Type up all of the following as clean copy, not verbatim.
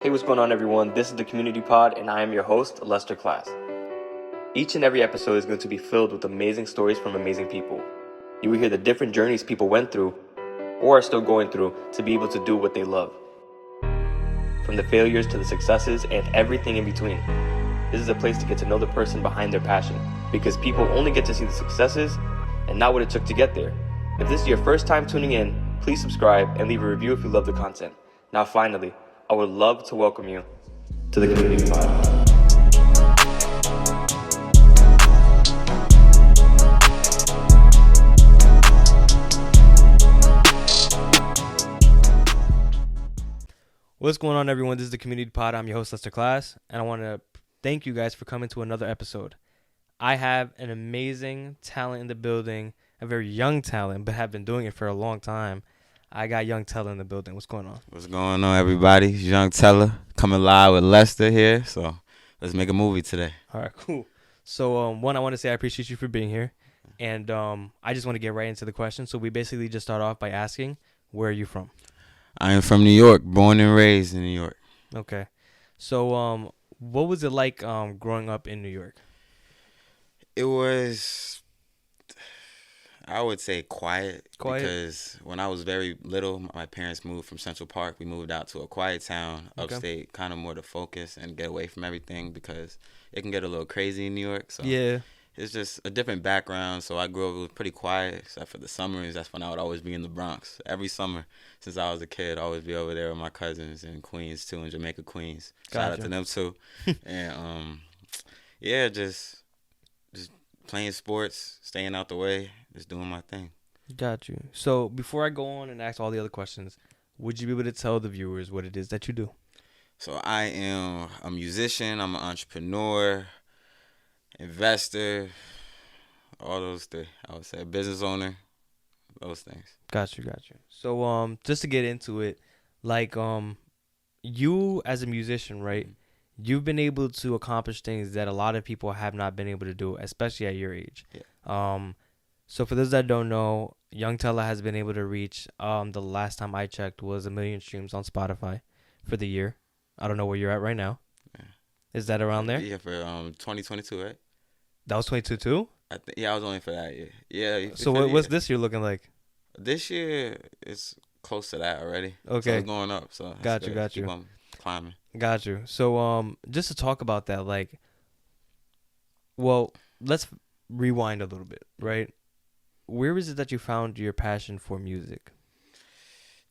Hey, what's going on, everyone? This is the Community Pod, and I am your host, Lester Class. Each and every episode is going to be filled with amazing stories from amazing people. You will hear the different journeys people went through, or are still going through, to be able to do what they love. From the failures to the successes and everything in between. This is a place to get to know the person behind their passion, because people only get to see the successes and not what it took to get there. If this is your first time tuning in, please subscribe and leave a review if you love the content. Now finally, I would love to welcome you to the Community Pod. What's going on, everyone? This is the Community Pod. I'm your host, Lester Class, and I want to thank you guys for coming to another episode. I have an amazing talent in the building, a very young talent, but have been doing it for a long time. I got Yvng Tella in the building. What's going on? What's going on, everybody? It's Yvng Tella coming live with Lester here. So let's make a movie today. All right, cool. So, one, I want to say I appreciate you for being here. And I just want to get right into the question. So we basically just start off by asking, where are you from? I am from New York, born and raised in New York. Okay. So what was it like growing up in New York? It was, I would say, quiet. Because when I was very little, my parents moved from Central Park. We moved out to a quiet town, upstate, kind of more to focus and get away from everything because it can get a little crazy in New York. So Yeah. it's just a different background. So I grew up, it was pretty quiet, except for the summers. That's when I would always be in the Bronx. Every summer since I was a kid, I'd always be over there with my cousins in Queens, too, in Jamaica, Queens. Shout out to them, too. And, yeah, just playing sports, staying out the way, just doing my thing. Got you. So before I go on and ask all the other questions, would you be able to tell the viewers what it is that you do? So I am a musician. I'm an entrepreneur, investor, all those three. I would say business owner, those things. Got you. So just to get into it, like you as a musician, right? You've been able to accomplish things that a lot of people have not been able to do, especially at your age. Yeah. So for those that don't know, Yvng Tella has been able to reach, the last time I checked was 1 million streams on Spotify for the year. I don't know where you're at right now. Yeah. Is that around there? Yeah, for 2022, right? That was 22 too? I was only for that year. Yeah. So what's this year looking like? This year, it's close to that already. Okay. So it's going up. So Got you. Keep on climbing. Got you. So just to talk about that, like, well, let's rewind a little bit, right? Where is it that you found your passion for music?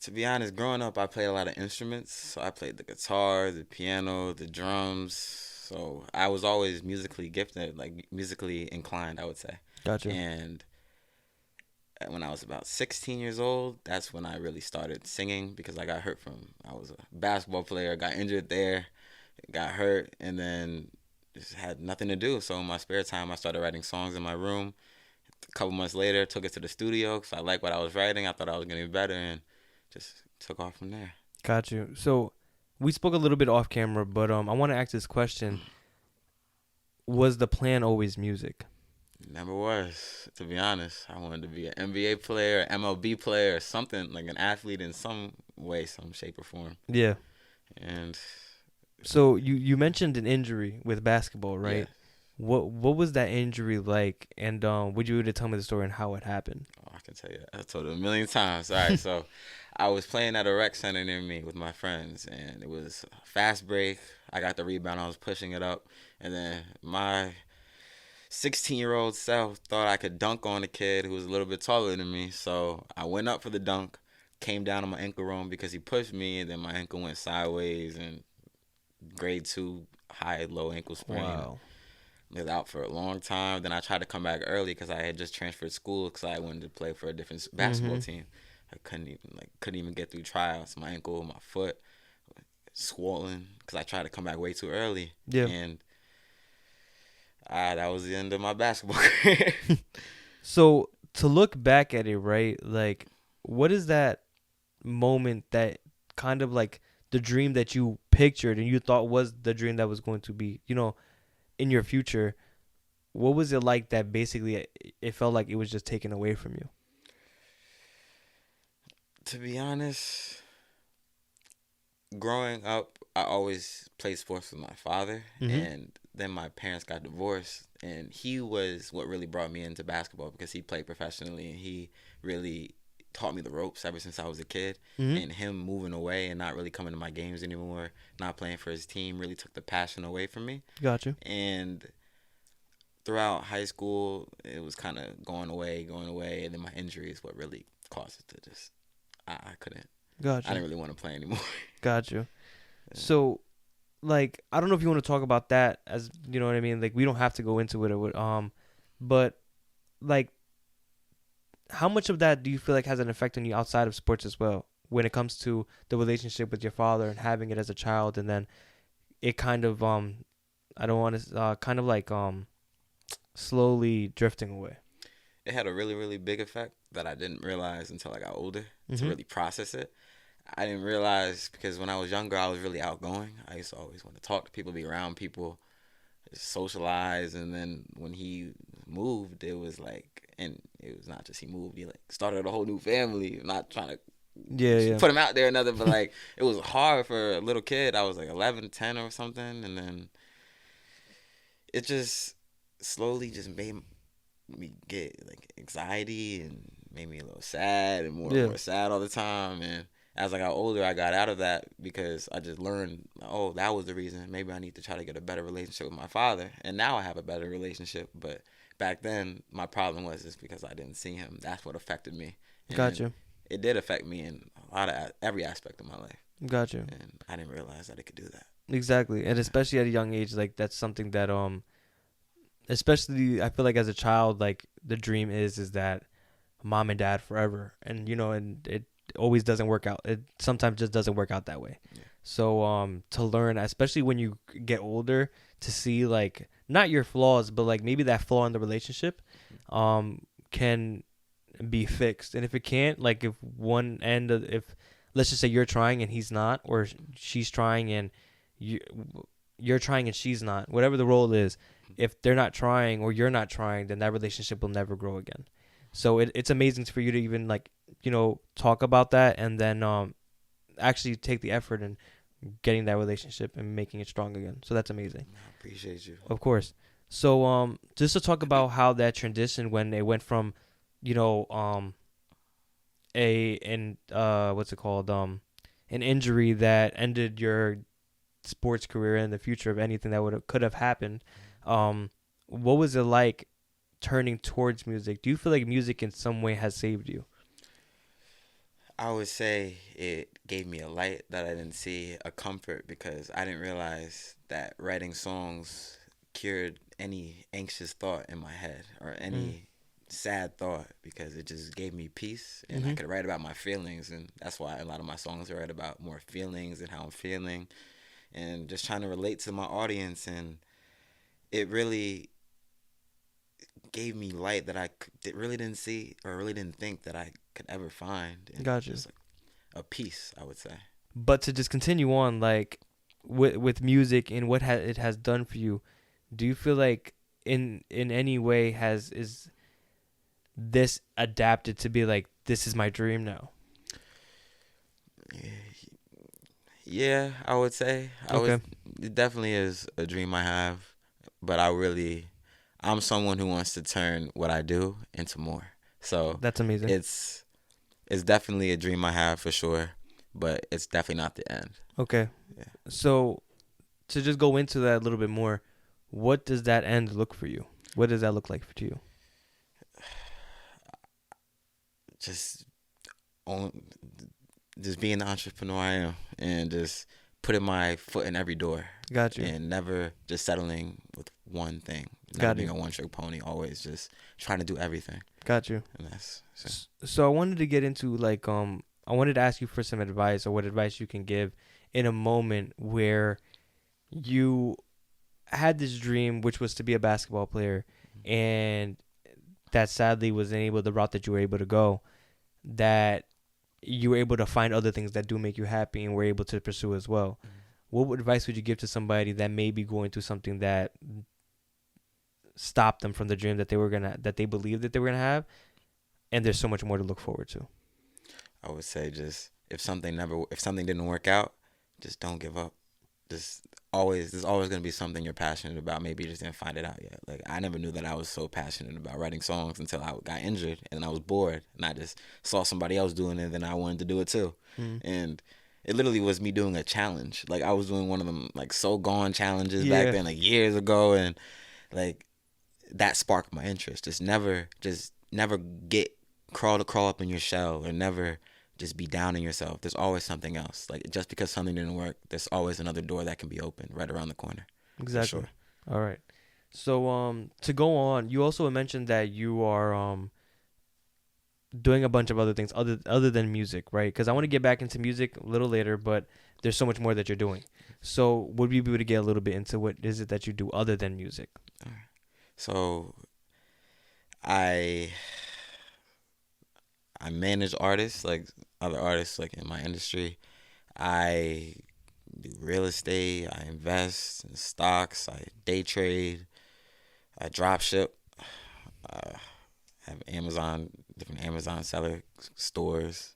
To be honest, growing up, I played a lot of instruments. So I played the guitar, the piano, the drums. So I was always musically gifted, like musically inclined, I would say. Gotcha. And when I was about 16 years old, that's when I really started singing because I got hurt I was a basketball player, got injured there, got hurt, and then just had nothing to do. So in my spare time, I started writing songs in my room. A couple months later, took it to the studio because I liked what I was writing. I thought I was going to be better and just took off from there. Got you. So we spoke a little bit off camera, but I want to ask this question. Was the plan always music? Never was, to be honest. I wanted to be an NBA player, MLB player, or something, like an athlete in some way, some shape or form. Yeah. And so you mentioned an injury with basketball, right? Yeah. What was that injury like? And would you be able to tell me the story and how it happened? Oh, I can tell you that. I told it a million times. All right, so I was playing at a rec center near me with my friends, and it was a fast break. I got the rebound. I was pushing it up, and then my 16-year-old self thought I could dunk on a kid who was a little bit taller than me. So I went up for the dunk, came down on my ankle wrong because he pushed me, and then my ankle went sideways and grade 2 low ankle sprain. Wow. I was out for a long time. Then I tried to come back early because I had just transferred school because I wanted to play for a different basketball team. I couldn't even get through tryouts. My ankle, my foot, swollen because I tried to come back way too early. Yeah. And that was the end of my basketball career. So to look back at it, right? Like, what is that moment that kind of like the dream that you pictured and you thought was the dream that was going to be, in your future? What was it like that basically it felt like it was just taken away from you? To be honest, growing up, I always played sports with my father, Mm-hmm. and then my parents got divorced, and he was what really brought me into basketball because he played professionally and he really taught me the ropes ever since I was a kid. Mm-hmm. And him moving away and not really coming to my games anymore, not playing for his team, really took the passion away from me. Gotcha. And throughout high school, it was kind of going away, and then my injury is what really caused it to just. I couldn't. Gotcha. I didn't really want to play anymore. Gotcha. So, like, I don't know if you want to talk about that, as you know what I mean. Like, we don't have to go into it, but like, how much of that do you feel like has an effect on you outside of sports as well, when it comes to the relationship with your father and having it as a child, and then it kind of I don't want to kind of like slowly drifting away. It had a really, really big effect that I didn't realize until I got older to really process it. I didn't realize because when I was younger, I was really outgoing. I used to always want to talk to people, be around people, socialize. And then when he moved, it was like, and it was not just he moved, he like started a whole new family. I'm not trying to put him out there or nothing, but like it was hard for a little kid. I was like 11, 10 or something. And then it just slowly just made me get like anxiety and made me a little sad and more sad all the time. And as I got older, I got out of that because I just learned, oh, that was the reason. Maybe I need to try to get a better relationship with my father. And now I have a better relationship. But back then, my problem was just because I didn't see him. That's what affected me. And Gotcha. It did affect me in a lot of every aspect of my life. Gotcha. And I didn't realize that it could do that. Exactly. And especially at a young age, like that's something that especially I feel like as a child, like the dream is that mom and dad forever, and and it always doesn't work out. It sometimes just doesn't work out that way. Yeah. So to learn, especially when you get older, to see like not your flaws, but like maybe that flaw in the relationship can be fixed. And if it can't, like if one end of, if let's just say you're trying and he's not, or she's trying and you're trying and she's not, whatever the role is, if they're not trying or you're not trying, then that relationship will never grow again. So it's amazing for you to even like, talk about that and then actually take the effort in getting that relationship and making it strong again. So that's amazing. I appreciate you. Of course. So just to talk about how that transition when it went from, an injury that ended your sports career and the future of anything that could have happened. What was it like turning towards music? Do you feel like music in some way has saved you? I would say it gave me a light that I didn't see, a comfort, because I didn't realize that writing songs cured any anxious thought in my head or any sad thought, because it just gave me peace and I could write about my feelings. And that's why a lot of my songs are write about more feelings and how I'm feeling and just trying to relate to my audience. And it really gave me light that I really didn't see or really didn't think that I could ever find. And Gotcha. Just like a peace, I would say. But to just continue on, like with music and what it has done for you, do you feel like in any way is this adapted to be like, this is my dream now? Yeah, I would say. Okay. It definitely is a dream I have, but I'm someone who wants to turn what I do into more. So that's amazing. It's definitely a dream I have for sure, but it's definitely not the end. Okay. Yeah. So to just go into that a little bit more, what does that end look for you? What does that look like to you? Just being the entrepreneur I am and just putting my foot in every door. Got you. And never just settling with one thing. Never being a one-trick pony. Always just trying to do everything. Got you. And that's so I wanted to get into like I wanted to ask you for some advice or what advice you can give in a moment where you had this dream, which was to be a basketball player, and that sadly wasn't able the route that you were able to go, that you were able to find other things that do make you happy and were able to pursue as well. What advice would you give to somebody that may be going through something that stopped them from the dream that they believed that they were gonna have, and there's so much more to look forward to? I would say just if something didn't work out, just don't give up. There's always gonna be something you're passionate about. Maybe you just didn't find it out yet. Like I never knew that I was so passionate about writing songs until I got injured and I was bored and I just saw somebody else doing it and then I wanted to do it too. And it literally was me doing a challenge. Like I was doing one of them like So Gone challenges back then, like years ago, and like that sparked my interest. Just never get crawl up in your shell, or never just be down in yourself. There's always something else. Like just because something didn't work, there's always another door that can be open right around the corner. Exactly. Sure. All right. So to go on, you also mentioned that you are doing a bunch of other things other than music, right? Because I want to get back into music a little later, but there's so much more that you're doing. So would we be able to get a little bit into what is it that you do other than music? All right. So I manage artists, like other artists, like in my industry. I do real estate. I invest in stocks. I day trade. I drop ship. Have different Amazon seller stores.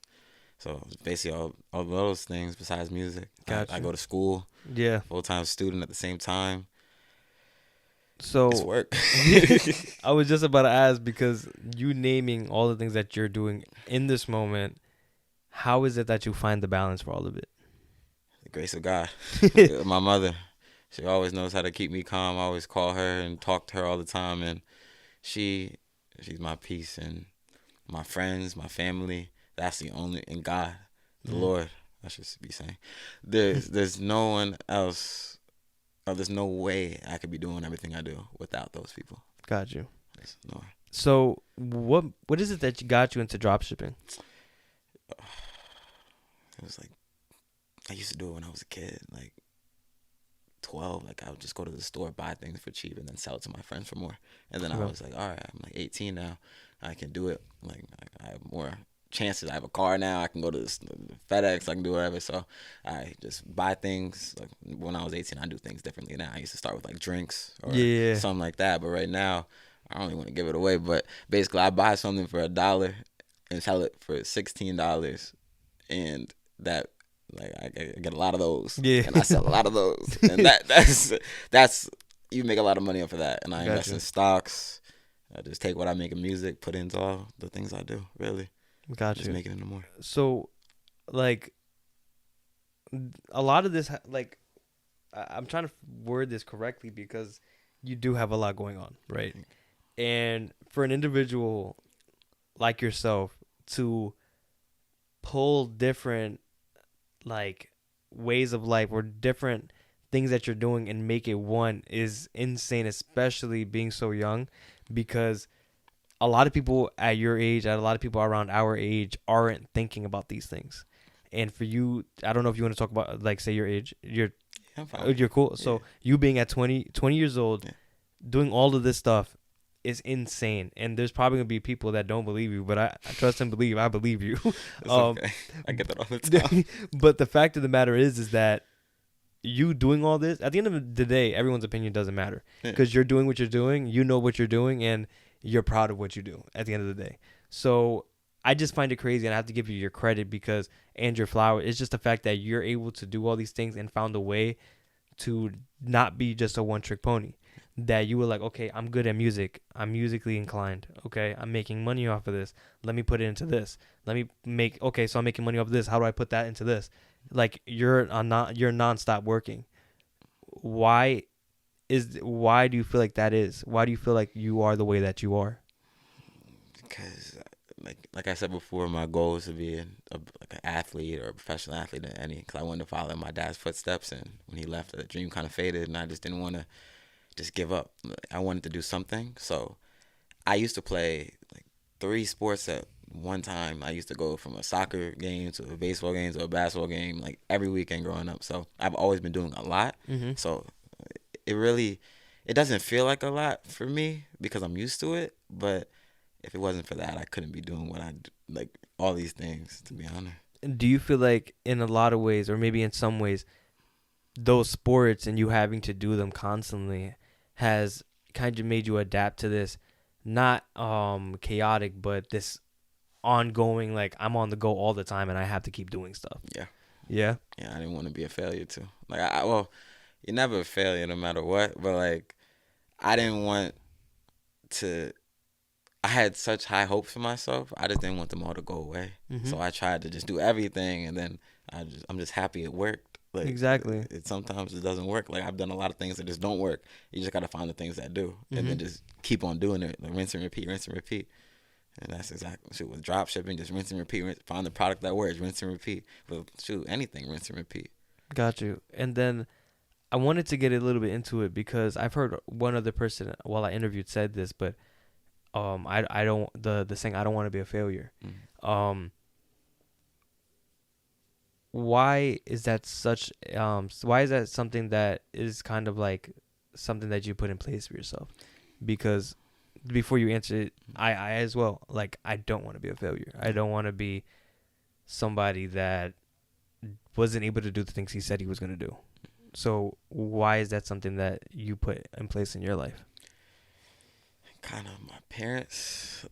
So basically all those things besides music. Gotcha. I go to school. Yeah. Full-time student at the same time. So It's work. I was just about to ask, because you naming all the things that you're doing in this moment, how is it that you find the balance for all of it? The grace of God. My mother, she always knows how to keep me calm. I always call her and talk to her all the time, and she's my peace. And my friends, my family, that's the only, and God, the Lord, I should be saying. There's no one else. There's no way I could be doing everything I do without those people. Got you. No. So what is it that got you into dropshipping? It was like, I used to do it when I was a kid, like 12. Like I would just go to the store, buy things for cheap, and then sell it to my friends for more. And then I was like, all right, I'm like 18 now. I can do it. Like I have more chances. I have a car now. I can go to FedEx. I can do whatever. So I just buy things. Like when I was 18, I do things differently now. I used to start with like drinks or something like that. But right now, I don't really want to give it away. But basically, I buy something for $1 and sell it for $16, and that, like, I get a lot of those. Yeah. And I sell a lot of those. And that's you make a lot of money off of that. And I invest in stocks. I just take what I make in music, put it into all the things I do. Really. Got you. Just make it into more. So, like, a lot of this, like, I'm trying to word this correctly because you do have a lot going on, right? And for an individual like yourself to pull different, like, ways of life or different things that you're doing and make it one is insane, especially being so young, because a lot of people at your age, a lot of people around our age aren't thinking about these things. And for you, I don't know if you want to talk about, like, say your age. You're cool. Yeah. So you being at 20 years old, doing all of this stuff is insane. And there's probably going to be people that don't believe you, but I trust and believe. I believe you. Okay. I get that all the time. But the fact of the matter is that you doing all this, at the end of the day, everyone's opinion doesn't matter, because you're doing what you're doing. You know what you're doing, and you're proud of what you do at the end of the day. So I just find it crazy, and I have to give you your credit, because Andrew Flower, it's just the fact that you're able to do all these things and found a way to not be just a one-trick pony. That you were like, okay, I'm good at music. I'm musically inclined. Okay, I'm making money off of this. Let me put it into this. So I'm making money off of this. How do I put that into this? Like, you're nonstop working. Why do you feel like that is? Why do you feel like you are the way that you are? Because, like I said before, my goal is to be an athlete or a professional athlete in any. Because I wanted to follow in my dad's footsteps, and when he left, the dream kind of faded, and I just didn't want to just give up. I wanted to do something. So I used to play like 3 sports at one time. I used to go from a soccer game to a baseball game to a basketball game, like every weekend growing up. So I've always been doing a lot. Mm-hmm. So it doesn't feel like a lot for me because I'm used to it. But if it wasn't for that, I couldn't be doing what I do, like all these things, to be honest. Do you feel like in a lot of ways, or maybe in some ways, those sports and you having to do them constantly has kind of made you adapt to this, not chaotic, but this ongoing, like, I'm on the go all the time and I have to keep doing stuff? Yeah. Yeah. Yeah, I didn't want to be a failure too. Like, well, you're never a failure no matter what, but like, I didn't want to. I had such high hopes for myself. I just didn't want them all to go away. Mm-hmm. So I tried to just do everything, and then I'm just happy it worked. Like, Exactly. sometimes it doesn't work. Like, I've done a lot of things that just don't work. You just gotta find the things that do, and Mm-hmm. then just keep on doing it. Like, rinse and repeat, rinse and repeat. And that's exactly shit with drop shipping. Just rinse and repeat. Find the product that works. Rinse and repeat. But shoot, anything, rinse and repeat. Got you. And then I wanted to get a little bit into it because I've heard one other person while I interviewed said this, but I don't the saying I don't want to be a failure. Mm. Why is that such why is that something that is kind of like something that you put in place for yourself? Because before you answer it, I as well, like, I don't want to be a failure. I don't want to be somebody that wasn't able to do the things he said he was going to do. So why is that something that you put in place in your life? Kind of my parents.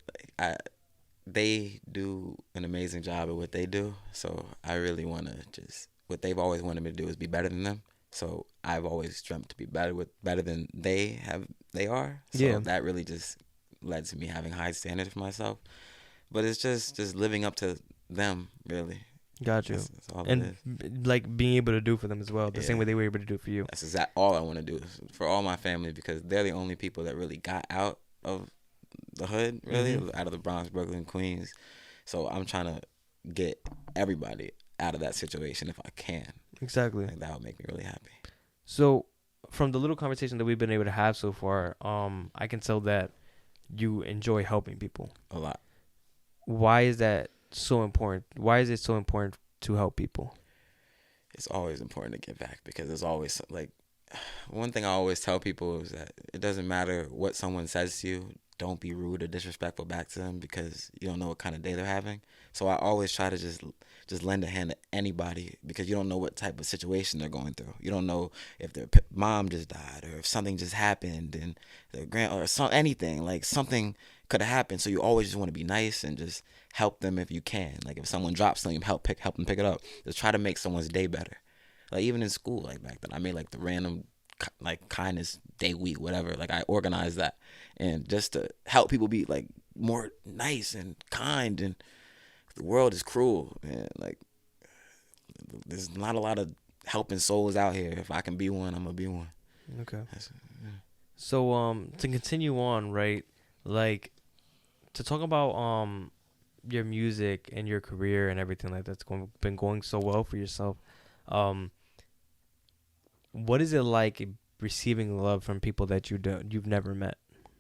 They do an amazing job at what they do. So I really want to just what they've always wanted me to do is be better than them. So I've always dreamt to be better than they are. So Yeah. that really just led to me having high standards for myself. But it's just living up to them, really. Got you. That's all it And is. like being able to do for them as well, the same Yeah. way they were able to do for you. That's all I want to do for all my family, because they're the only people that really got out of the hood, really, out of the Bronx, Brooklyn, Queens. So I'm trying to get everybody out of that situation if I can. Exactly. Like, that would make me really happy. So from the little conversation that we've been able to have so far, I can tell that you enjoy helping people. A lot. Why is that so important? Why is it so important to help people? It's always important to give back, because there's always, like, one thing I always tell people is that it doesn't matter what someone says to you. Don't be rude or disrespectful back to them, because you don't know what kind of day they're having. So I always try to just lend a hand to anybody, because you don't know what type of situation they're going through. You don't know if their mom just died, or if something just happened and their or anything, like something could have happened. So you always just want to be nice and just help them if you can. Like, if someone drops something, help them pick it up. Just try to make someone's day better. Like, even in school, like back then, I made like the random like kindness day week, whatever. Like, I organized that, and just to help people be like more nice and kind. And the world is cruel, and like, there's not a lot of helping souls out here. If I can be one, I'm gonna be one. Okay. So to continue on, right? Like, to talk about your music and your career and everything like that's been going so well for yourself. What is it like receiving love from people that you've never met?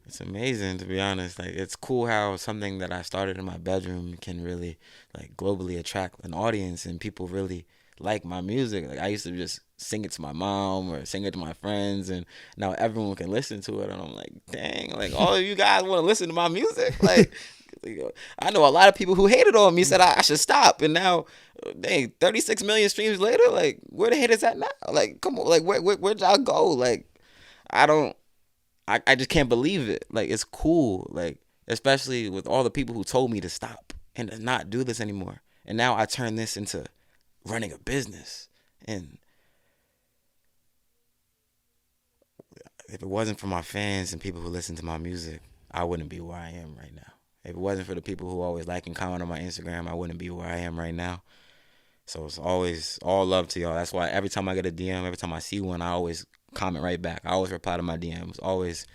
It's amazing, to be honest. Like, it's cool how something that I started in my bedroom can really, like, globally attract an audience, and people really like my music. Like, I used to just sing it to my mom or sing it to my friends, and now everyone can listen to it. And I'm like, dang, like, all of you guys want to listen to my music? Like, I know a lot of people who hated on me, said I should stop, and now, dang, 36 million streams later, like, where the hell is that now? Like, come on, like, where'd y'all go? Like, I just can't believe it. Like, it's cool, like, especially with all the people who told me to stop and to not do this anymore. And now I turn this into running a business. And if it wasn't for my fans and people who listen to my music, I wouldn't be where I am right now. If it wasn't for the people who always like and comment on my Instagram, I wouldn't be where I am right now. So it's always all love to y'all. That's why every time I get a DM, every time I see one, I always comment right back. I always reply to my DMs. Always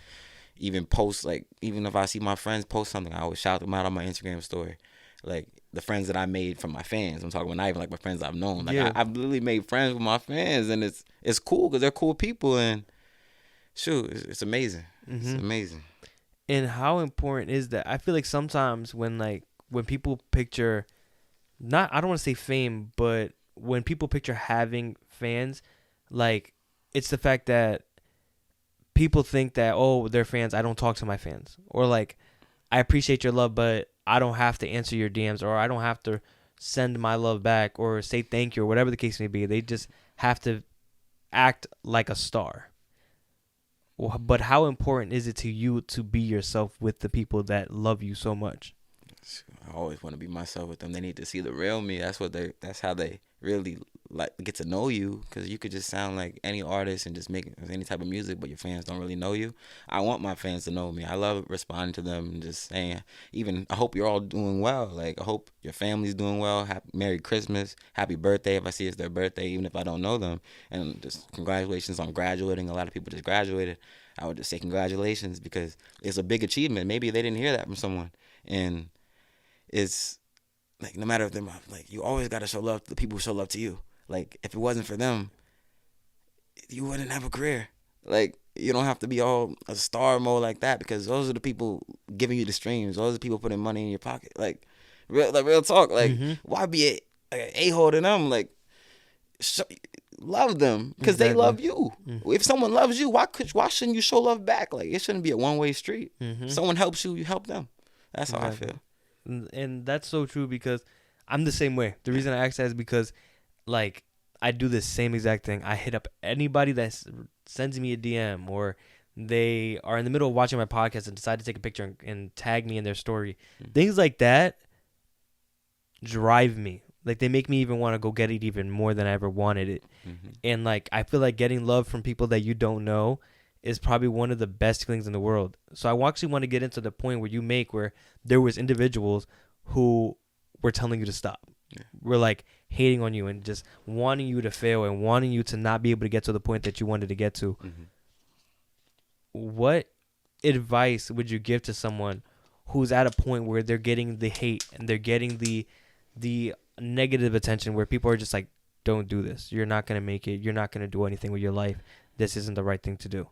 even post, like, even if I see my friends post something, I always shout them out on my Instagram story. Like, the friends that I made from my fans. I'm talking about not even like my friends I've known. Like, Yeah. I've literally made friends with my fans, and it's cool because they're cool people, and shoot, it's amazing. It's amazing. And how important is that? I feel like sometimes when people picture, I don't want to say fame, but when people picture having fans, like, it's the fact that people think that, oh, they're fans, I don't talk to my fans. Or like, I appreciate your love, but I don't have to answer your DMs, or I don't have to send my love back or say thank you, or whatever the case may be. They just have to act like a star. But how important is it to you to be yourself with the people that love you so much? I always want to be myself with them. They need to see the real me. That's how they really like get to know you, because you could just sound like any artist and just make any type of music, but your fans don't really know you. I want my fans to know me. I love responding to them and just saying, even, I hope you're all doing well. Like, I hope your family's doing well. Merry Christmas, happy birthday if I see it's their birthday, even if I don't know them. And just congratulations on graduating. A lot of people just graduated. I would just say congratulations, because it's a big achievement. Maybe they didn't hear that from someone. And it's like, no matter if they're like, you always got to show love to the people who show love to you. Like, if it wasn't for them, you wouldn't have a career. Like, you don't have to be all a star mode like that, because those are the people giving you the streams. Those are the people putting money in your pocket. Like real talk. Like, why be an a-hole to them? Like, love them, because they love you. If someone loves you, why shouldn't you show love back? Like, it shouldn't be a one-way street. If someone helps you, you help them. That's how I feel. And that's so true, because I'm the same way. The reason I ask that is because, like, I do the same exact thing. I hit up anybody that sends me a DM, or they are in the middle of watching my podcast and decide to take a picture and tag me in their story. Things like that drive me. Like, they make me even want to go get it even more than I ever wanted it. And, like, I feel like getting love from people that you don't know is probably one of the best feelings in the world. So I actually want to get into the point where there was individuals who were telling you to stop. We're like hating on you and just wanting you to fail and wanting you to not be able to get to the point that you wanted to get to. What advice would you give to someone who's at a point where they're getting the hate and they're getting the negative attention, where people are just like, don't do this. You're not going to make it. You're not going to do anything with your life. This isn't the right thing to do.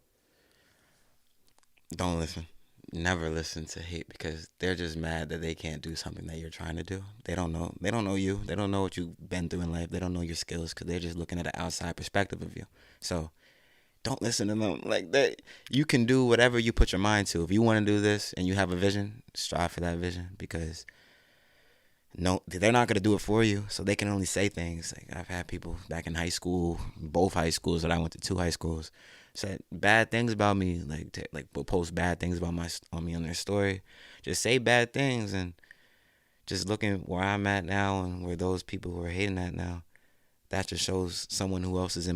Don't listen. Never listen to hate, because they're just mad that they can't do something that you're trying to do. They don't know. They don't know you. They don't know what you've been through in life. They don't know your skills, because they're just looking at an outside perspective of you. So don't listen to them. Like that, you can do whatever you put your mind to. If you want to do this and you have a vision, strive for that vision, because no, they're not going to do it for you. So they can only say things. Like, I've had people back in high school, both high schools that I went to, 2 high schools, said bad things about me, like post bad things about me on their story. Just say bad things, and just looking where I'm at now and where those people who are hating at now, that just shows someone who was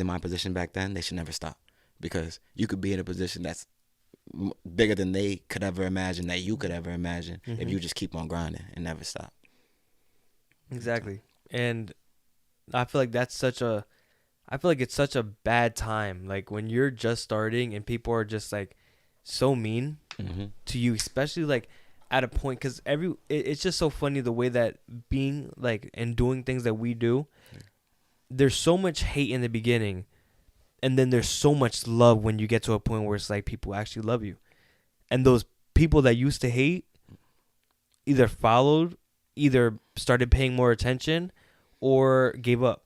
in my position back then, they should never stop, because you could be in a position that's bigger than they could ever imagine, that you could ever imagine, if you just keep on grinding and never stop. Exactly. And I feel like it's such a bad time, like when you're just starting and people are just like so mean to you, especially like at a point, because it's just so funny the way that being like and doing things that we do, there's so much hate in the beginning, and then there's so much love when you get to a point where it's like people actually love you. And those people that used to hate either started paying more attention, or gave up,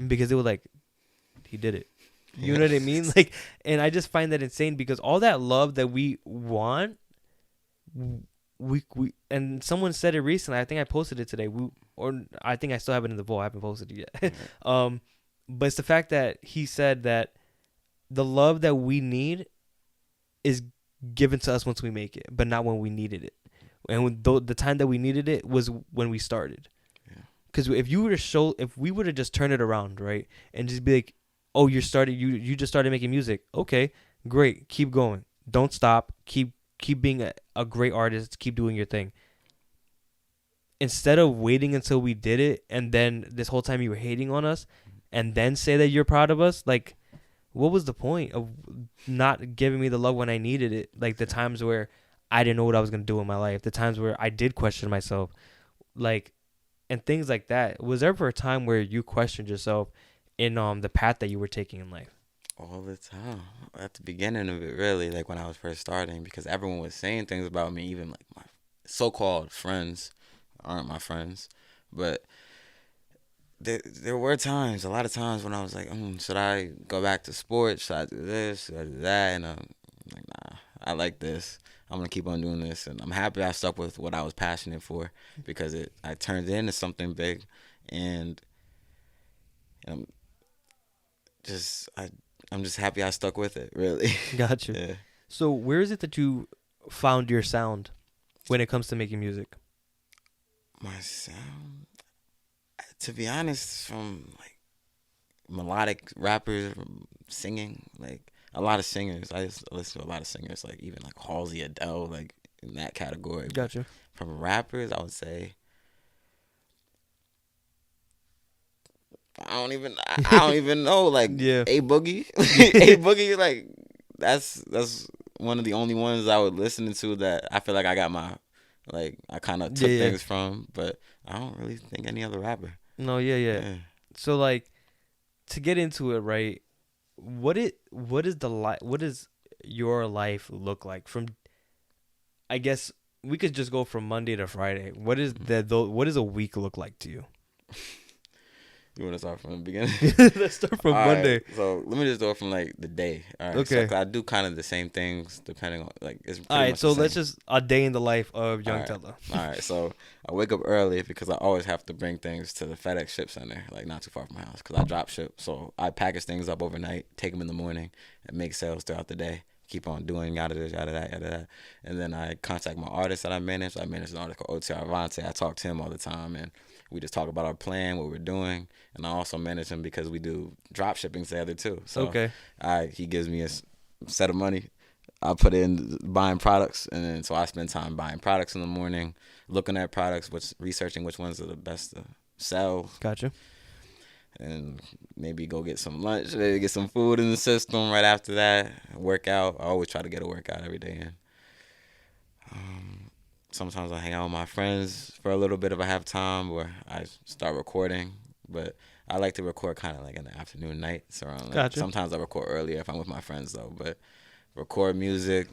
because they were like, he did it. You know what I mean? Like, and I just find that insane, because all that love that we want, we and someone said it recently. I think I posted it today. Or I think I still have it in the vault. I haven't posted it yet. But it's the fact that he said that the love that we need is given to us once we make it, but not when we needed it. And the time that we needed it was when we started. Because if we would have just turned it around, right, and just be like, oh, you just started making music. Okay, great. Keep going. Don't stop. Keep being a great artist. Keep doing your thing. Instead of waiting until we did it, and then this whole time you were hating on us, and then say that you're proud of us, like, what was the point of not giving me the love when I needed it? Like, the times where I didn't know what I was going to do in my life, the times where I did question myself, like, and things like that. Was there ever a time where you questioned yourself in the path that you were taking in life? All the time. At the beginning of it, really, like when I was first starting, because everyone was saying things about me, even like my so-called friends aren't my friends, but there were times, a lot of times, when I was like, should I go back to sports? Should I do this? Should I do that? And I'm like, nah, I like this. I'm going to keep on doing this. And I'm happy I stuck with what I was passionate for, because I turned it into something big. And I'm just happy I stuck with it, really. Gotcha. Yeah. So where is it that you found your sound when it comes to making music? My sound, to be honest, from like melodic rappers, singing, like a lot of singers. I just listen to a lot of singers, like even like Halsey, Adele, like in that category. But Gotcha. from rappers, I would say I don't even know, like Yeah. A Boogie, A Boogie, like that's one of the only ones I would listen to that I feel like I got my, like I kind of took Yeah. things from, but I don't really think any other rapper. No, yeah. So like to get into it, right? What is your life look like from? I guess we could just go from Monday to Friday. What is what does a week look like to you? You want to start from the beginning? Let's start from All Monday. right, so let me just do it from like the day. All right. Okay. So 'cause I do kind of the same things depending on like it's pretty All right, much so the let's same. just a day in the life of Yvng Alright. Tella. All right. So I wake up early because I always have to bring things to the FedEx ship center, like not too far from my house, because I drop ship. So I package things up overnight, take them in the morning, and make sales throughout the day. Keep on doing yada this, yada that, and then I contact my artist that I manage. I manage an artist called Yvng Tella. I talk to him all the time, and we just talk about our plan, what we're doing, and I also manage him because we do drop shipping together too. So Okay. he gives me a set of money. I put in buying products, and then so I spend time buying products in the morning, looking at products, researching which ones are the best to sell, Gotcha. and maybe go get some lunch, maybe get some food in the system right after that. Work out. I always try to get a workout every day in. Sometimes I hang out with my friends for a little bit if I have time, or I start recording. But I like to record kind of like in the afternoon, nights around. Like, Gotcha. sometimes I record earlier if I'm with my friends though. But record music,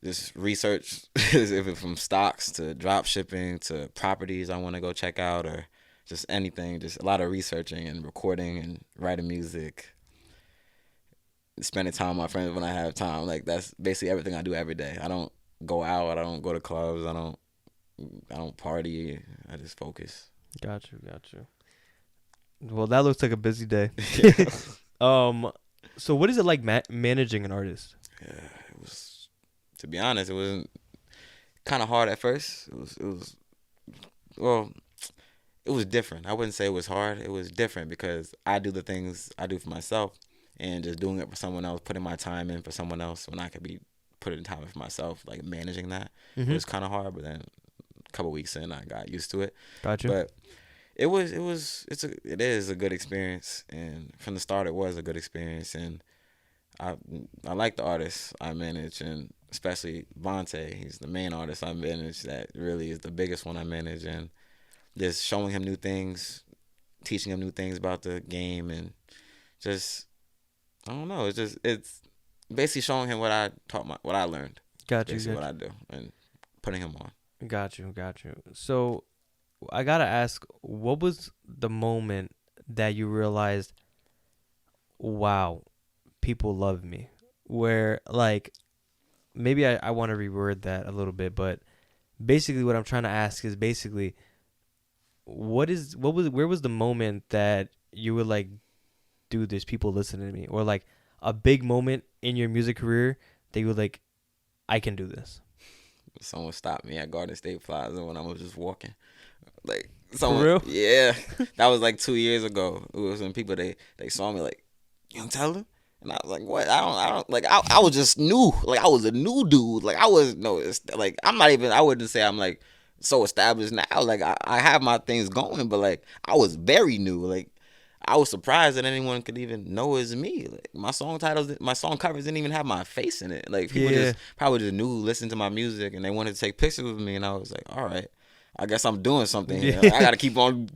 just research if it's from stocks to drop shipping to properties I want to go check out, or just anything. Just a lot of researching and recording and writing music. Spending time with my friends when I have time. Like that's basically everything I do every day. I don't go out. I don't go to clubs. I don't party. I just focus. Got you. Well, that looks like a busy day. So what is it like managing an artist? Yeah, it was. To be honest, it wasn't kind of hard at first. Well, it was different. I wouldn't say it was hard. It was different because I do the things I do for myself, and just doing it for someone else, putting my time in for someone else when I could be putting time in for myself, like managing that. It was kind of hard, but then a couple weeks in, I got used to it. Gotcha. But it is a good experience, and from the start, it was a good experience, and I like the artists I manage, and especially Vontae. He's the main artist I manage. That really is the biggest one I manage, and just showing him new things, teaching him new things about the game, and just I don't know. It's basically showing him what I what I learned. Got you. Basically what I do, and putting him on. Got you. So I gotta ask, what was the moment that you realized, wow, people love me? Where like maybe I want to reword that a little bit, but basically what I'm trying to ask is basically where was the moment that you were like, dude, there's people listening to me, or like a big moment in your music career that you were like, I can do this? Someone stopped me at Garden State Plaza when I was just walking. Like For real? Yeah, that was like 2 years ago. It was when people they saw me like, Yvng Tella? And I was like, what? I don't like. I was just new. Like I was a new dude. Like I was it's like I'm not even. I wouldn't say I'm like so established now. Like I have my things going, but like I was very new. Like I was surprised that anyone could even know it's me. Like my song covers didn't even have my face in it. Like people just probably just knew, listened to my music, and they wanted to take pictures with me. And I was like, all right, I guess I'm doing something here. Like, I gotta keep on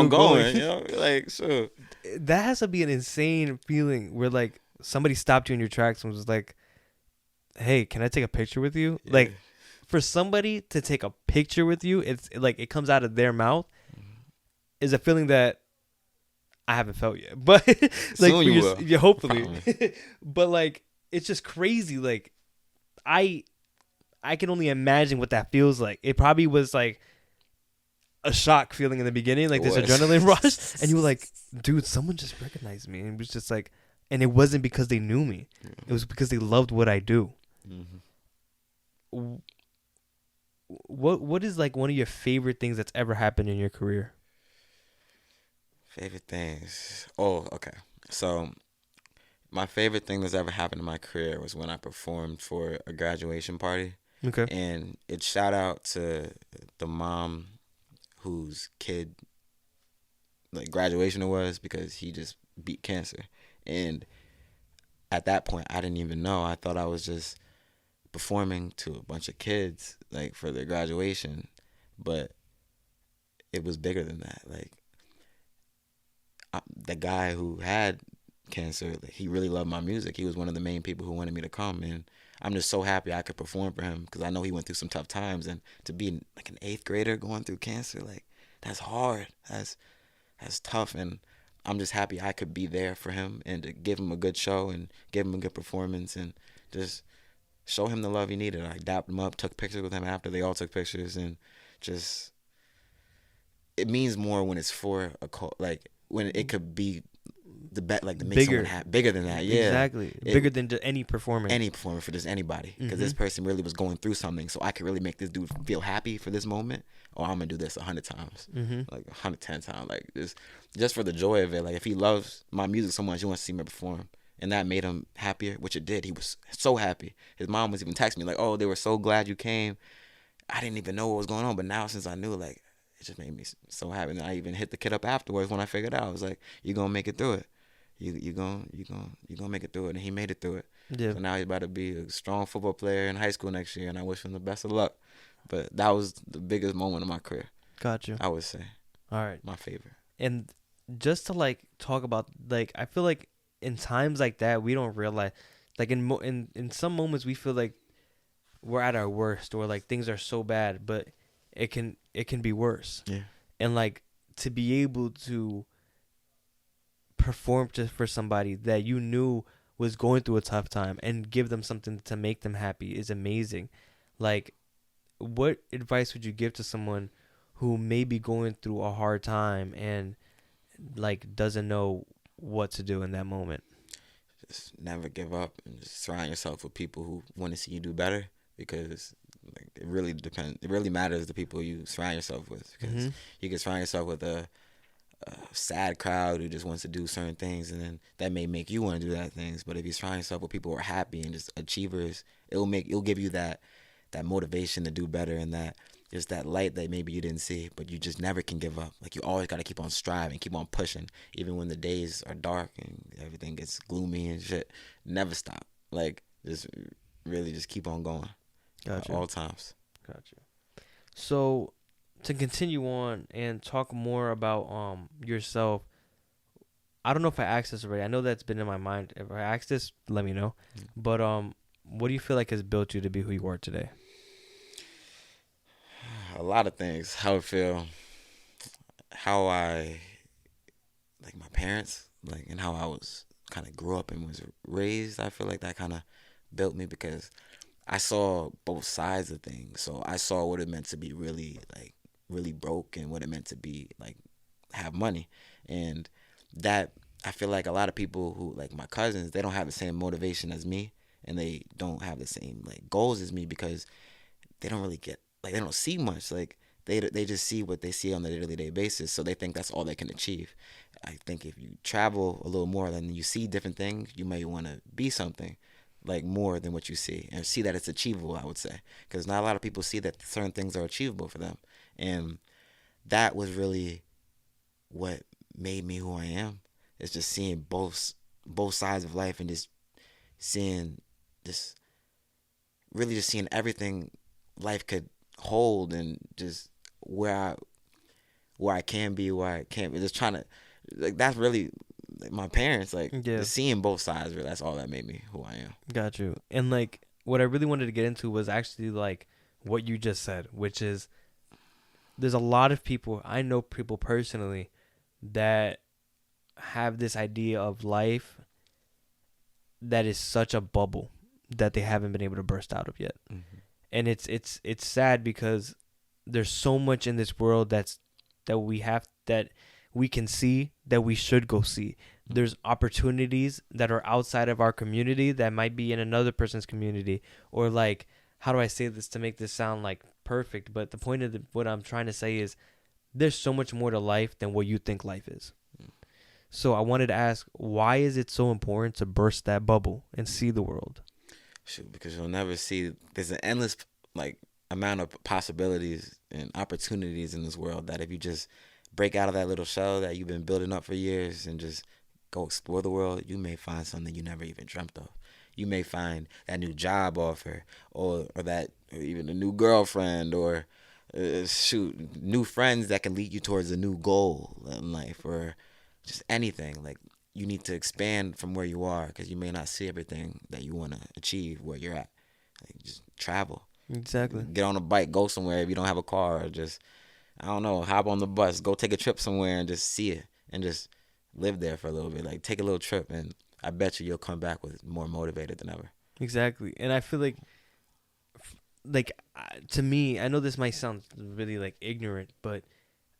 going. You know, like sure. That has to be an insane feeling where like somebody stopped you in your tracks and was like, hey, can I take a picture with you? Yeah. Like for somebody to take a picture with you, it's like it comes out of their mouth is a feeling that I haven't felt yet. But like Soon you will. yeah, hopefully. But like it's just crazy. Like I can only imagine what that feels like. It probably was like a shock feeling in the beginning, like this adrenaline rush, and you were like, dude, someone just recognized me. And it was just like, and it wasn't because they knew me. It was because they loved what I do. what is like one of your favorite things that's ever happened in your career? Favorite things. Oh, okay. So my favorite thing that's ever happened in my career was when I performed for a graduation party. Okay. And it's shout out to the mom whose kid like graduation it was, because he just beat cancer. And at that point I didn't even know. I thought I was just performing to a bunch of kids like for their graduation, but it was bigger than that. Like the guy who had cancer, like, he really loved my music. He was one of the main people who wanted me to come, and I'm just so happy I could perform for him, because I know he went through some tough times. And to be like an 8th grader going through cancer, like that's hard. That's tough. And I'm just happy I could be there for him and to give him a good show and give him a good performance and just show him the love he needed. I dapped him up, took pictures with him after. They all took pictures, and just it means more when it's for a like when it could be the bet like to make Bigger. someone bigger than that. Yeah, Exactly. Bigger than just any performance. any performer, for just anybody, because this person really was going through something, so I could really make this dude feel happy for this moment. Or I'm gonna do this 100 times, like 110 times, like just for the joy of it. Like if he loves my music so much, he wants to see me perform, and that made him happier, which it did. He was so happy. His mom was even texting me like, "Oh, they were so glad you came. I didn't even know what was going on, but now since I knew, like, it just made me so happy." And I even hit the kid up afterwards when I figured out. I was like, "You gonna make it through it. You gonna make it through it." And he made it through it. Yeah. So now he's about to be a strong football player in high school next year, and I wish him the best of luck. But that was the biggest moment of my career, Got you. I would say. All right. My favorite. And just to like talk about, like, I feel like in times like that we don't realize, like in some moments we feel like we're at our worst, or like things are so bad, but it can be worse. Yeah. And like to be able to perform for somebody that you knew was going through a tough time and give them something to make them happy is amazing. Like, what advice would you give to someone who may be going through a hard time and like doesn't know what to do in that moment? Just never give up, and just surround yourself with people who want to see you do better, because like it really depends. It really matters the people you surround yourself with, because you can surround yourself with a sad crowd who just wants to do certain things, and then that may make you want to do that things. But if you surround yourself with people who are happy and just achievers, it'll give you that motivation to do better, and that just that light that maybe you didn't see. But you just never can give up. Like you always got to keep on striving, keep on pushing, even when the days are dark and everything gets gloomy and shit. Never stop. Like just really just keep on going. Gotcha. At all times. Gotcha. So to continue on and talk more about yourself, I don't know if I asked this already. I know that's been in my mind. If I asked this, let me know. But what do you feel like has built you to be who you are today? A lot of things. How I feel, how I like my parents, like, and how I was kind of grew up and was raised. I feel like that kind of built me, because I saw both sides of things. So I saw what it meant to be really broke, and what it meant to be like have money. And that, I feel like a lot of people who like my cousins, they don't have the same motivation as me, and they don't have the same like goals as me, because they don't really get like, they don't see much. Like they just see what they see on a day-to-day basis, so they think that's all they can achieve. I think if you travel a little more, then you see different things, you may want to be something like more than what you see, and see that it's achievable, I would say, because not a lot of people see that certain things are achievable for them. And that was really what made me who I am. It's just seeing both sides of life, and just seeing really just seeing everything life could hold, and just where I can be, where I can't be. Just trying to, like, that's really like my parents, like, just seeing both sides. Really, that's all that made me who I am. Got you. And like what I really wanted to get into was actually like what you just said, which is there's a lot of people, I know people personally, that have this idea of life that is such a bubble that they haven't been able to burst out of yet. And it's sad, because there's so much in this world that we can see, that we should go see. There's opportunities that are outside of our community that might be in another person's community, or like, how do I say this to make this sound like perfect, but the point of what I'm trying to say is there's so much more to life than what you think life is. So I wanted to ask, why is it so important to burst that bubble and see the world? Shoot, because you'll never see. There's an endless like amount of possibilities and opportunities in this world that if you just break out of that little shell that you've been building up for years and just go explore the world, you may find something you never even dreamt of. You may find that new job offer, or that, or even a new girlfriend, or new friends that can lead you towards a new goal in life, or just anything. Like, you need to expand from where you are because you may not see everything that you want to achieve where you're at. Like, just travel. Exactly. Get on a bike, go somewhere if you don't have a car, or just, I don't know, hop on the bus, go take a trip somewhere and just see it and just live there for a little bit. Like, take a little trip, and I bet you'll come back with more motivated than ever. Exactly. And I feel like to me, I know this might sound really like ignorant, but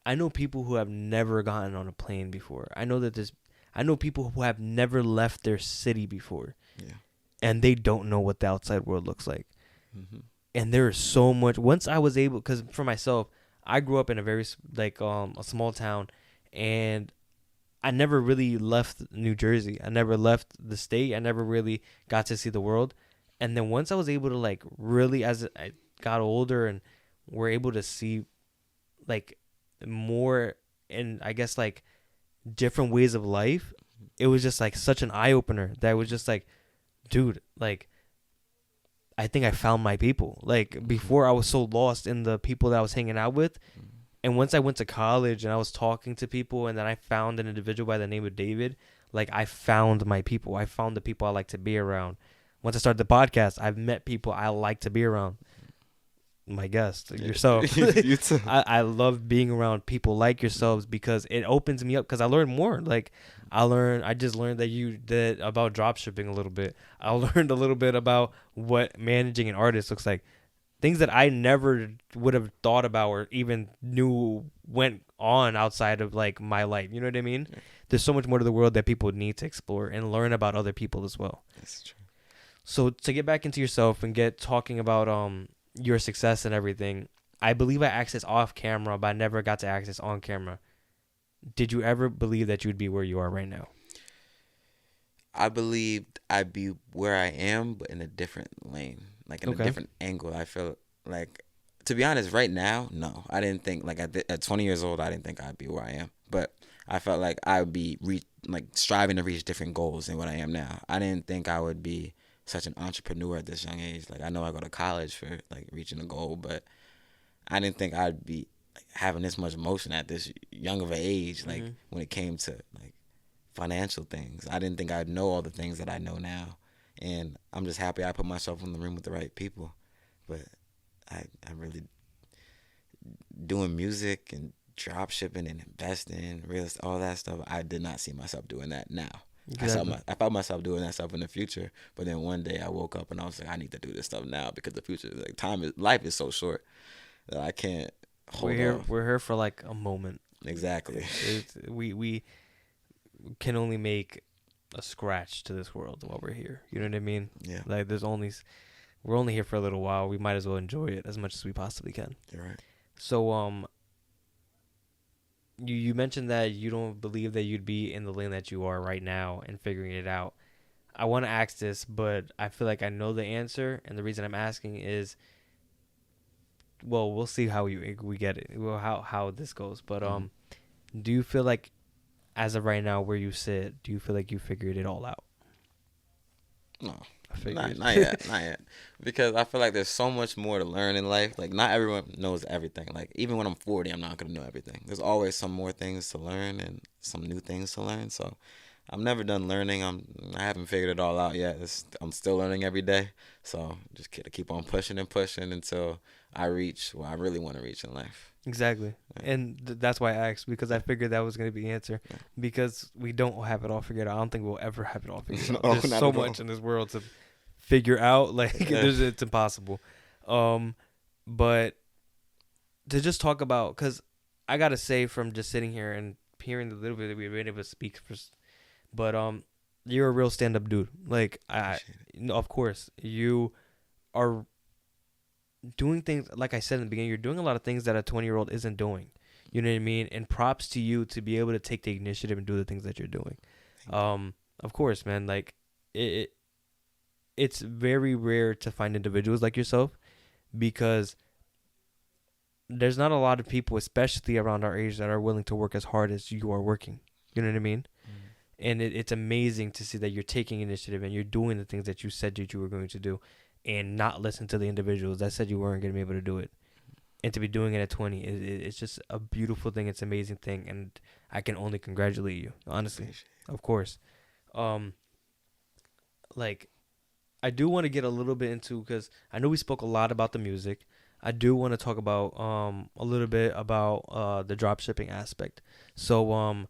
I know people who have never gotten on a plane before. I know people who have never left their city before. Yeah. And they don't know what the outside world looks like. Mm-hmm. And there is so much. Once I was able, because for myself, I grew up in a very a small town, and I never really left New Jersey. I never left the state. I never really got to see the world. And then once I was able to like really, as I got older and were able to see like more, and I guess like different ways of life, it was just like such an eye opener that was just like, dude, like, I think I found my people. Like, before I was so lost in the people that I was hanging out with. And once I went to college and I was talking to people, and then I found an individual by the name of David, like, I found my people. I found the people I like to be around. Once I started the podcast, I've met people I like to be around. My guest, yourself. You too. I love being around people like yourselves because it opens me up, because I learned more. Like, I just learned that you did about drop shipping a little bit. I learned a little bit about what managing an artist looks like. Things that I never would have thought about or even knew went on outside of like my life. You know what I mean? Yeah. There's so much more to the world that people need to explore and learn about other people as well. That's true. So to get back into yourself and get talking about your success and everything, I believe I accessed off camera, but I never got to access on camera. Did you ever believe that you'd be where you are right now? I believed I'd be where I am, but in a different lane, like in a different angle. I feel like, to be honest, right now, no. I didn't think, like, at 20 years old, I didn't think I'd be where I am. But I felt like I would be striving to reach different goals than what I am now. I didn't think I would be such an entrepreneur at this young age. Like, I know I go to college for like reaching a goal, but I didn't think I'd be like having this much motion at this young of an age. Like, when it came to like financial things, I didn't think I'd know all the things that I know now. And I'm just happy I put myself in the room with the right people. But I really, doing music and drop shipping and investing, real estate, all that stuff, I did not see myself doing that now. Exactly. I felt myself doing that stuff in the future, but then one day I woke up and I was like, I need to do this stuff now because the future, like, life is so short that I can't hold on. We're here for like a moment. Exactly. We can only make a scratch to this world while we're here. You know what I mean? Yeah. Like, we're only here for a little while. We might as well enjoy it as much as we possibly can. You're right. So you mentioned that you don't believe that you'd be in the lane that you are right now and figuring it out. I want to ask this, but I feel like I know the answer, and the reason I'm asking is, well, we'll see how we get it. Well, how this goes. But do you feel like, as of right now, where you sit, do you feel like you figured it all out? No. Not yet. Because I feel like there's so much more to learn in life. Like, not everyone knows everything. Like, even when I'm 40, I'm not going to know everything. There's always some more things to learn and some new things to learn. So I'm never done learning. I haven't figured it all out yet. I'm still learning every day. So just keep on pushing and pushing until I reach where I really want to reach in life. Exactly. Yeah. And that's why I asked, because I figured that was going to be the answer. Yeah. Because we don't have it all figured out. I don't think we'll ever have it all figured out. There's so much in this world to figure out. Like, it's impossible. But to just talk about, because I got to say, from just sitting here and hearing the little bit that we've been able to speak for, but you're a real stand-up dude. Like, of course, you are doing things like I said in the beginning. You're doing a lot of things that a 20-year-old isn't doing. You know what I mean? And props to you to be able to take the initiative and do the things that you're doing. Of course, man. Like it's very rare to find individuals like yourself, because there's not a lot of people, especially around our age, that are willing to work as hard as you are working. You know what I mean? And it's amazing to see that you're taking initiative and you're doing the things that you said that you were going to do, and not listen to the individuals that said you weren't going to be able to do it. And to be doing it at 20, it's just a beautiful thing. It's an amazing thing. And I can only congratulate you, honestly. Of course. Like, I do want to get a little bit into, because I know we spoke a lot about the music. I do want to talk about a little bit about the drop shipping aspect. So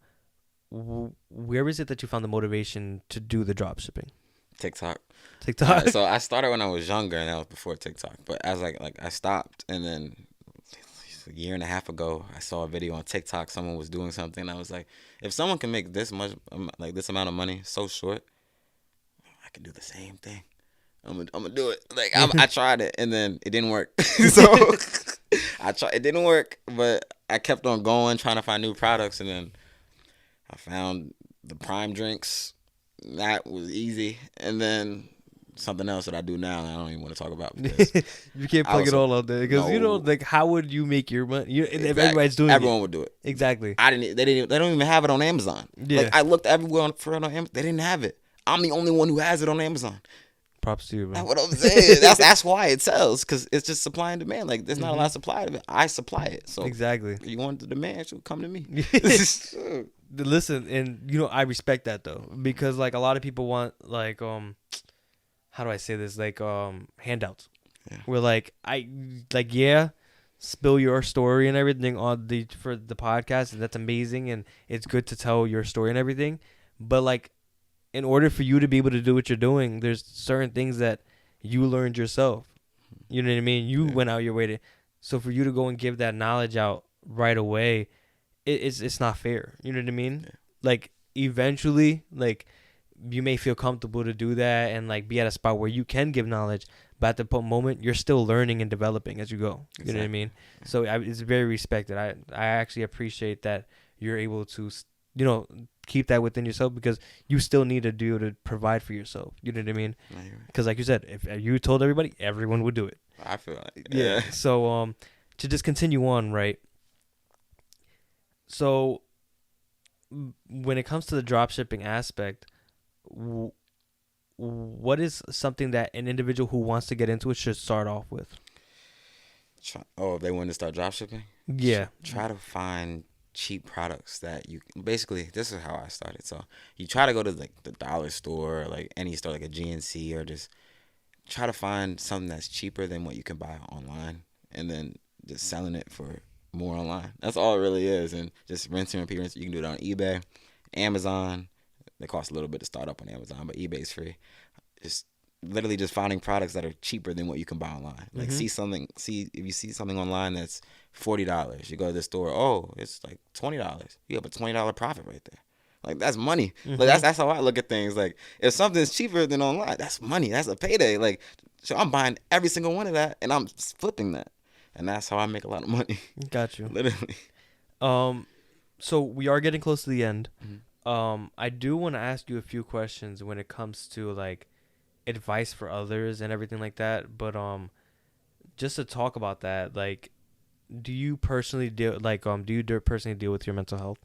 where is it that you found the motivation to do the drop shipping? TikTok. So I started when I was younger, and that was before TikTok. But as like I stopped, and then a year and a half ago, I saw a video on TikTok. Someone was doing something, and I was like, if someone can make this much, like this amount of money so short, I can do the same thing. I'm gonna do it. Like I tried it, and then it didn't work. So it didn't work, but I kept on going, trying to find new products, and then I found the Prime drinks. That was easy, and then something else that I do now that I don't even want to talk about. You can't plug it all out there, because you know, like, how would you make your money? If everybody's doing everyone would do it. Exactly. They don't even have it on Amazon. Yeah. Like I looked everywhere for it on Amazon. They didn't have it. I'm the only one who has it on Amazon. Props to you, man. That's what I'm saying. that's why it sells, because it's just supply and demand. Like there's not a lot of supply of it. I supply it. So exactly. If you want the demand, so come to me. Listen, and you know, I respect that though, because like a lot of people want like how do I say this, like handouts. Yeah. Where like spill your story and everything for the podcast, and that's amazing, and it's good to tell your story and everything, but like, in order for you to be able to do what you're doing, there's certain things that you learned yourself. You know what I mean? You went out your way to, so for you to go and give that knowledge out right away, it's not fair. You know what I mean? Yeah. Like eventually, like you may feel comfortable to do that and like be at a spot where you can give knowledge, but at the moment you're still learning and developing as you go. You know what I mean? So it's very respected. I actually appreciate that you're able to, you know, keep that within yourself, because you still need to do to provide for yourself. You know what I mean? Because like you said, if you told everybody, everyone would do it. I feel like yeah. So to just continue on, right? So when it comes to the drop shipping aspect, what is something that an individual who wants to get into it should start off with? If they want to start drop shipping? Yeah. Try to find cheap products that you basically, this is how I started. So you try to go to like the dollar store, or like any store, like a GNC, or just try to find something that's cheaper than what you can buy online, and then just selling it for more online. That's all it really is. And just rinse and repeat. You can do it on eBay, Amazon. They cost a little bit to start up on Amazon, but eBay's free. Just literally just finding products that are cheaper than what you can buy online. Like if you see something online that's $40, you go to the store, oh, it's like $20. You have a $20 profit right there. Like that's money. Like that's how I look at things. Like if something's cheaper than online, that's money. That's a payday. Like so I'm buying every single one of that, and I'm flipping that. And that's how I make a lot of money. Got you. Literally. So we are getting close to the end. I do want to ask you a few questions when it comes to like advice for others and everything like that. But just to talk about that, like, do you personally deal with your mental health?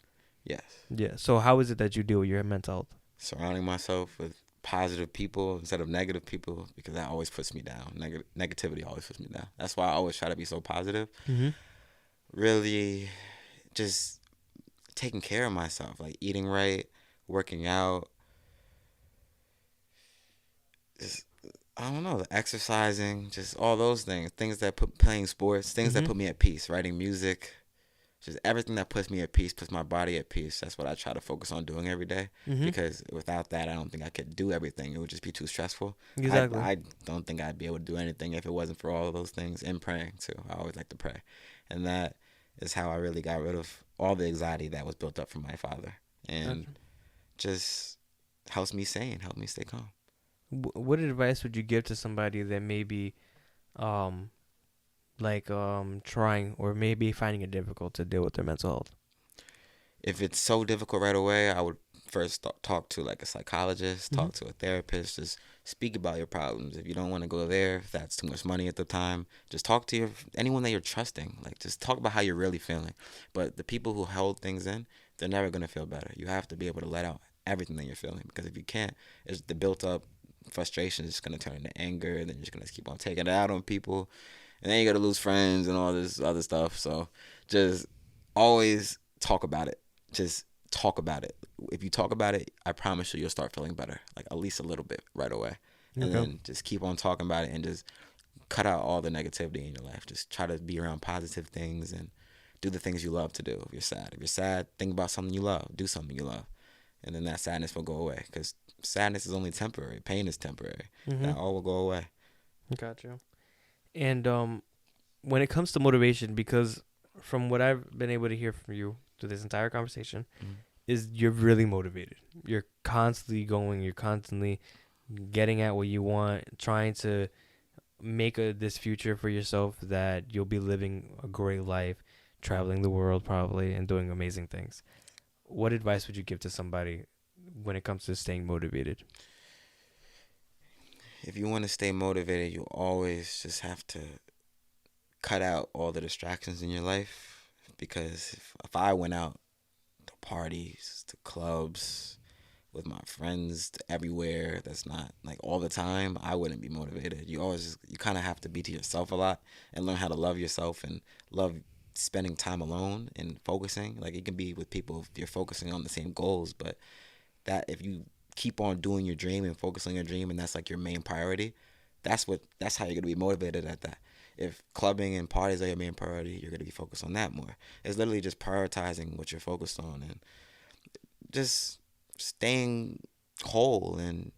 Yes. Yeah. So how is it that you deal with your mental health? Surrounding myself with positive people instead of negative people, because that always puts me down. Negativity always puts me down. That's why I always try to be so positive. Really just taking care of myself, like eating right, working out, just, I don't know, exercising, just all those things that playing sports, things that put me at peace, writing music, just everything that puts me at peace, puts my body at peace. That's what I try to focus on doing every day, because without that, I don't think I could do everything. It would just be too stressful. Exactly. I don't think I'd be able to do anything if it wasn't for all of those things, and praying too. I always like to pray. And that is how I really got rid of all the anxiety that was built up from my father, and just helps me sane, help me stay calm. What advice would you give to somebody that maybe like trying or maybe finding it difficult to deal with their mental health? If it's so difficult right away, I would first talk to like a psychologist, Mm-hmm. talk to a therapist, just speak about your problems. If you don't want to go there, if that's too much money at the time, just talk to anyone that you're trusting. Like just talk about how you're really feeling. But the people who hold things in, they're never gonna feel better. You have to be able to let out everything that you're feeling, because if you can't, it's the built up frustration is just gonna turn into anger, and then you're just gonna keep on taking it out on people, and then you're gonna lose friends and all this other stuff. So just always talk about it. Just talk about it. If you talk about it, I promise you'll start feeling better, like at least a little bit right away. And Okay. then just keep on talking about it, and just cut out all the negativity in your life. Just try to be around positive things and do the things you love to do. If you're sad, think about something you love. Do something you love. And then that sadness will go away, because sadness is only temporary. Pain is temporary. Mm-hmm. That all will go away. Gotcha. And when it comes to motivation, because from what I've been able to hear from you through this entire conversation, Mhm. is you're really motivated. You're constantly going. You're constantly getting at what you want, trying to make this future for yourself that you'll be living a great life, traveling the world probably, and doing amazing things. What advice would you give to somebody when it comes to staying motivated? If you want to stay motivated, you always just have to cut out all the distractions in your life. Because if I went out to parties, to clubs, with my friends, to everywhere, that's not like all the time, I wouldn't be motivated. You kind of have to be to yourself a lot, and learn how to love yourself, and love spending time alone and focusing. Like, it can be with people if you're focusing on the same goals, but that if you keep on doing your dream and focus on your dream, and that's like your main priority, that's how you're gonna be motivated at that. If clubbing and parties are your main priority, you're gonna be focused on that more. It's literally just prioritizing what you're focused on, and just staying whole, and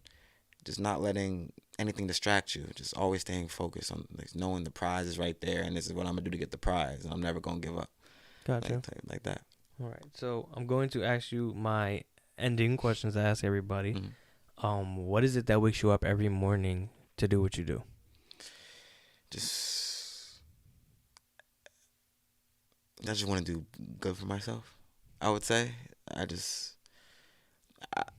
just not letting anything distract you. Just always staying focused on, like, knowing the prize is right there, and this is what I'm gonna do to get the prize, and I'm never gonna give up. Gotcha. Like that. All right. So I'm going to ask you my ending questions I ask everybody. Mhm. What is it that wakes you up every morning to do what you do? Just I just want to do good for myself, I would say.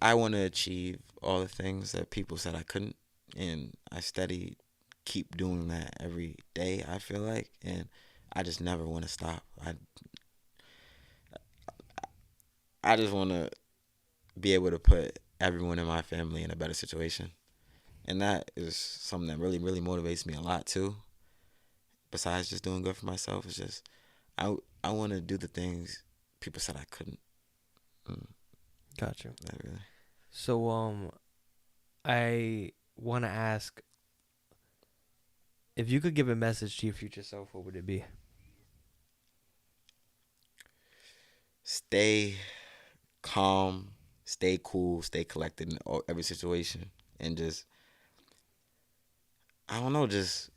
I want to achieve all the things that people said I couldn't, and I steady keep doing that every day, I feel like, and I just never want to stop. I just want to be able to put everyone in my family in a better situation, and that is something that really, really motivates me a lot too. Besides just doing good for myself, it's just I want to do the things people said I couldn't. Gotcha. Not really. So I want to ask, if you could give a message to your future self, what would it be? Stay calm, stay cool, stay collected in every situation, and just, I don't know, just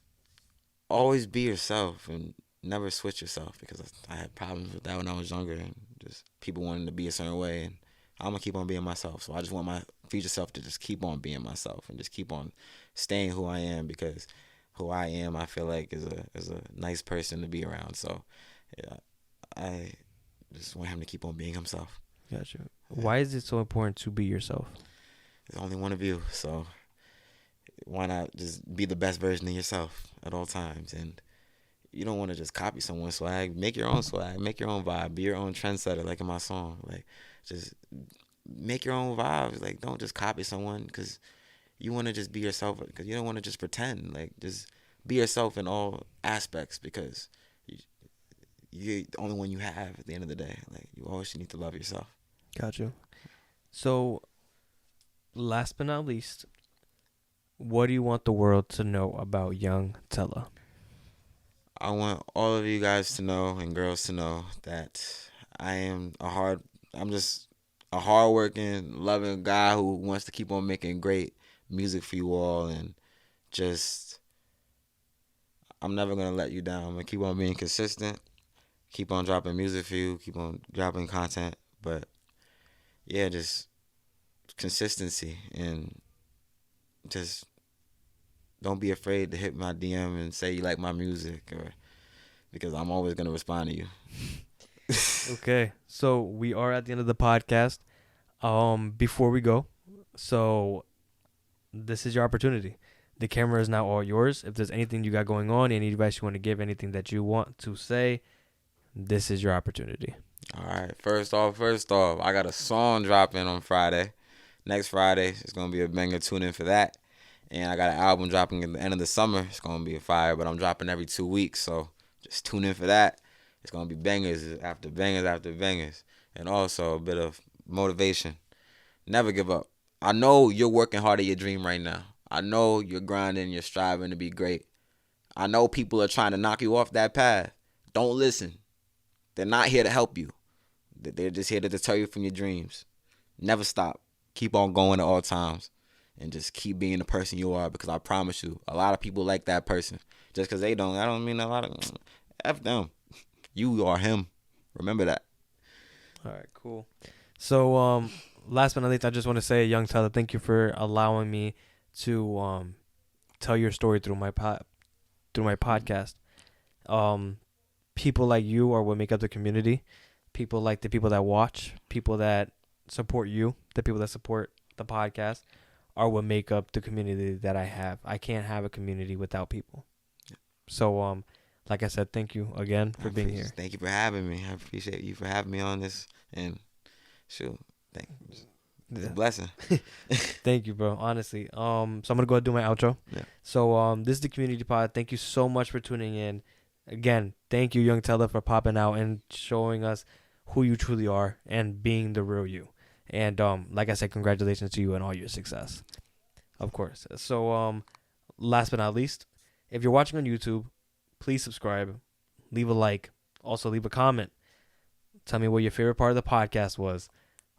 always be yourself, and never switch yourself, because I had problems with that when I was younger, and just people wanting to be a certain way, and I'm gonna keep on being myself. So I just want my future self to just keep on being myself, and just keep on staying who I am, because who I am, I feel like, is a nice person to be around. So yeah, I just want him to keep on being himself. Gotcha. Why is it so important to be yourself? There's only one of you, so why not just be the best version of yourself at all times? And you don't want to just copy someone's swag. Make your own swag. Make your own vibe. Be your own trendsetter, like in my song. Like, just make your own vibes. Like, don't just copy someone, because you want to just be yourself. Because you don't want to just pretend. Like, just be yourself in all aspects, because you're the only one you have at the end of the day. Like, you always need to love yourself. Gotcha. So, last but not least, what do you want the world to know about Yvng Tella? I want all of you guys to know, and girls to know, that I'm just a hardworking, loving guy who wants to keep on making great music for you all, and just, I'm never gonna let you down. I'm gonna keep on being consistent, keep on dropping music for you, keep on dropping content, but yeah, just consistency, and just don't be afraid to hit my DM and say you like my music, or because I'm always gonna respond to you. Okay, so we are at the end of the podcast. Before we go, so this is your opportunity. The camera is now all yours. If there's anything you got going on, any advice you want to give, anything that you want to say, this is your opportunity. All right. First off, I got a song dropping on Friday. Next Friday, it's gonna be a banger. Tune in for that. And I got an album dropping at the end of the summer. It's gonna be a fire, but I'm dropping every 2 weeks, so just tune in for that. It's gonna be bangers after bangers after bangers, and also a bit of motivation. Never give up. I know you're working hard at your dream right now. I know you're grinding, you're striving to be great. I know people are trying to knock you off that path. Don't listen. They're not here to help you. They're just here to deter you from your dreams. Never stop. Keep on going at all times. And just keep being the person you are, because I promise you, a lot of people like that person. Just because they don't, I don't mean a lot of, F them. You are him. Remember that. All right, cool. So, last but not least, I just want to say, Yvng Tella, thank you for allowing me to tell your story through my podcast. People like you are what make up the community. People like the people that watch, people that support you, the people that support the podcast are what make up the community that I have. I can't have a community without people. So, like I said, thank you again for being here. Thank you for having me. I appreciate you for having me on this. And shoot, it's a blessing. Thank you, bro. Honestly. So I'm gonna go ahead and do my outro. Yeah. So this is the community pod. Thank you so much for tuning in. Again, thank you, Yvng Tella, for popping out and showing us who you truly are and being the real you. And like I said, congratulations to you and all your success. Of course. So last but not least, if you're watching on YouTube, please subscribe, leave a like, also leave a comment. Tell me what your favorite part of the podcast was.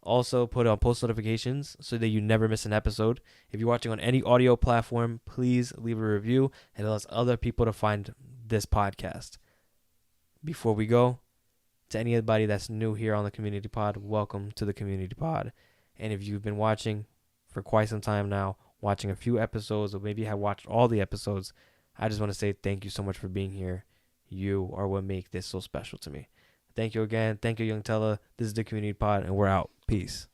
Also, put on post notifications so that you never miss an episode. If you're watching on any audio platform, please leave a review and allow other people to find this podcast. Before we go, to anybody that's new here on the Community Pod, welcome to the Community Pod. And if you've been watching for quite some time now, watching a few episodes, or maybe have watched all the episodes, I just want to say thank you so much for being here. You are what make this so special to me. Thank you again. Thank you, Yvng Tella. This is the Community Pod, and we're out. Peace.